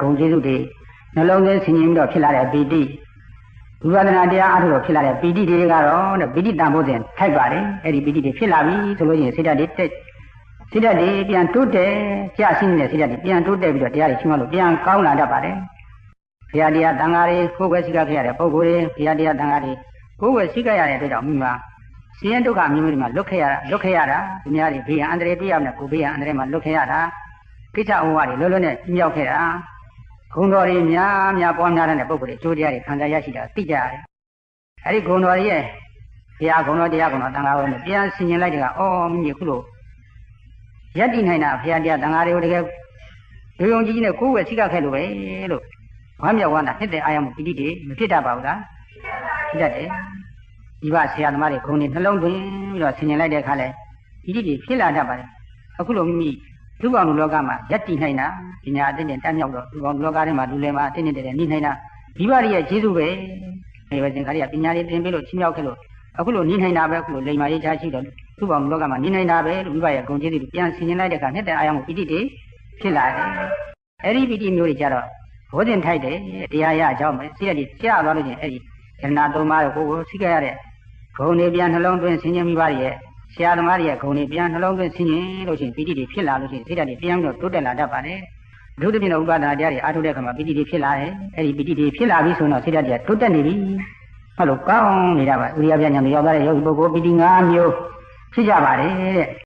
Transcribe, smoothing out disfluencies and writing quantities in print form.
ဂုဏ်ကျေးဇူးတွေနှလုံးသွင်းဆင်ခြင်ပြီးတော့ဖြစ်လာတဲ့ပီတိဝိပဿနာတရားအားထုတ်လို့ဖြစ်လာတဲ့ပီတိတွေကတော့ပီတိတန်ဖိုးစဉ်ထိုက်ပါတယ်အဲ့ဒီပီတိတွေဖြစ်လာပြီဆိုလို့ရှိရင်စိတ်ဓာတ်တွေတက်စိတ်ဓာတ်တွေပြန်တိုးတက်ကြာရှင်းနေတဲ့စိတ်ဓာတ်တွေပြန်တိုးတက်ပြီးတော့တရားတွေရှင်းမှလို့ပြန်ကောင်းလာတတ်ပါတယ်ဘုရားတရားတန်ဃာတွေကိုယ်ွယ်စိကခဲ့ရတဲ့ပုဂ္ဂိုလ်တွေဘုရားတရားတန်ဃာတွေကိုယ်ွယ်စိကရတဲ့အတွက်ကြောင့်မိမှာဆင်းရဲဒုက္ခမျိုးတွေမှာလွတ်ခဲ့ရတာသူများတွေဘေးရန်အန္တရာယ်ပြရမယ်ကိုဘေးရန်အန္တရာယ်မှာလွတ်ခဲ့ရတာကိစ္စဩဝါဒတွေလွတ်နဲ့မြောက်ခဲ့တာဂုဏ်တော်တွေများပွားများတဲ့ပုဂ္ဂိုလ်တွေအကျိုးတရားတွေခံစားရရှိတာသိကြရတယ်အဲဒီဂုဏ်တော်ရဲ့ဘုရားဂုဏ်တော်တရားဂုဏ်တော်တန်ဃာတော်နဲ့ပြန်ဆင်ခြင်လိုက်တဲ့ကမိမိခုလိုယက်တည်နိုင်တာဘုရားတရားတန်ဃာတွေကိုတကယ်ယုံကြည်ကြီးနဲ့ကိုယ်ဝယ်စိကခဲ့လို့ပဲလို့ဝမ်းမြောက်ဝမ်းသာနှစ်တဲ့အာရမှုပီတိတွေမဖြစ်တတ်ပါဘူးလားဖြစ်တတ်တယ်ဒီဘဆရာသမားတွေဂုဏ်တွေနှလုံးသွင်းပြီးတော့ဆင်ခြင်လိုက်တဲ့အခါလဲပီတိတွေဖြစ်လာတတ်ပါတယ်အခုလိုမိမိလူပေါင်းလူလောကမှာယက်တည်နိုင်တာပညာအသိနဲ့တတ်မြောက်တော့လူပေါင်းလူလောကထဲမှာလူလည်းမှာအသိနဲ့တည်းနေနိုင်တာဒီဘရဲ့ကျေးဇူးပဲဒီဘသင်္ခါရပညာတွေသင်ပေးလို့ချင်းမြောက်ခဲ့လို့အခုလိုနေနိုင်တာပဲအခုလိုလိမ္မာရေးချရှိတော့လူပေါင်းလူလောကမှာနေနိုင်တာပဲလို့ဒီဘရဲ့ဂုဏ်ကျေးဇူးတွေပြန်ဆင်ခြင်လိုက်တဲ့အခါနှစ်တဲ့အာရမှုပီတိတွေဖြစ်လာတယ်အဲ့ဒီပီတိမျိုးတွေကြတော့ဘောဇင်ထိုက်တယ်တရားရအကြောင်းပဲစိတ်ရည်ကြားသွားလို့ချင်းအဲ့ဒီယန္နာသုံးပါးကိုစိတ်ကြရတဲ့ဂုဏ်တွေပြန်နှလုံးသွင်းဆင်ခြင်မိပါရဲ့ဆရာသမားရဲ့ဂုဏ်တွေပြန်နှလုံးသွင်းဆင်ခြင်လို့ချင်းပီတိတွေဖြစ်လာလို့ချင်းစိတ်ဓာတ်တွေပြန်ပြီးတော့တိုးတက်လာတတ်ပါတယ်ဒုတိယဥပဒါတရားတွေအားထုတ်တဲ့အခါမှာပီတိတွေဖြစ်လာတယ်အဲ့ဒီပီတိတွေဖြစ်လာပြီဆိုတော့စိတ်ဓာတ်တွေတိုးတက်နေပြီဟုတ်လို့ကောင်းနေတာပါဥရိယပြညာမရောက်တဲ့ယောဂီပုဂ္ဂိုလ်ပီတိ၅မျိုးဖြစ်ကြပါတယ်တဲ့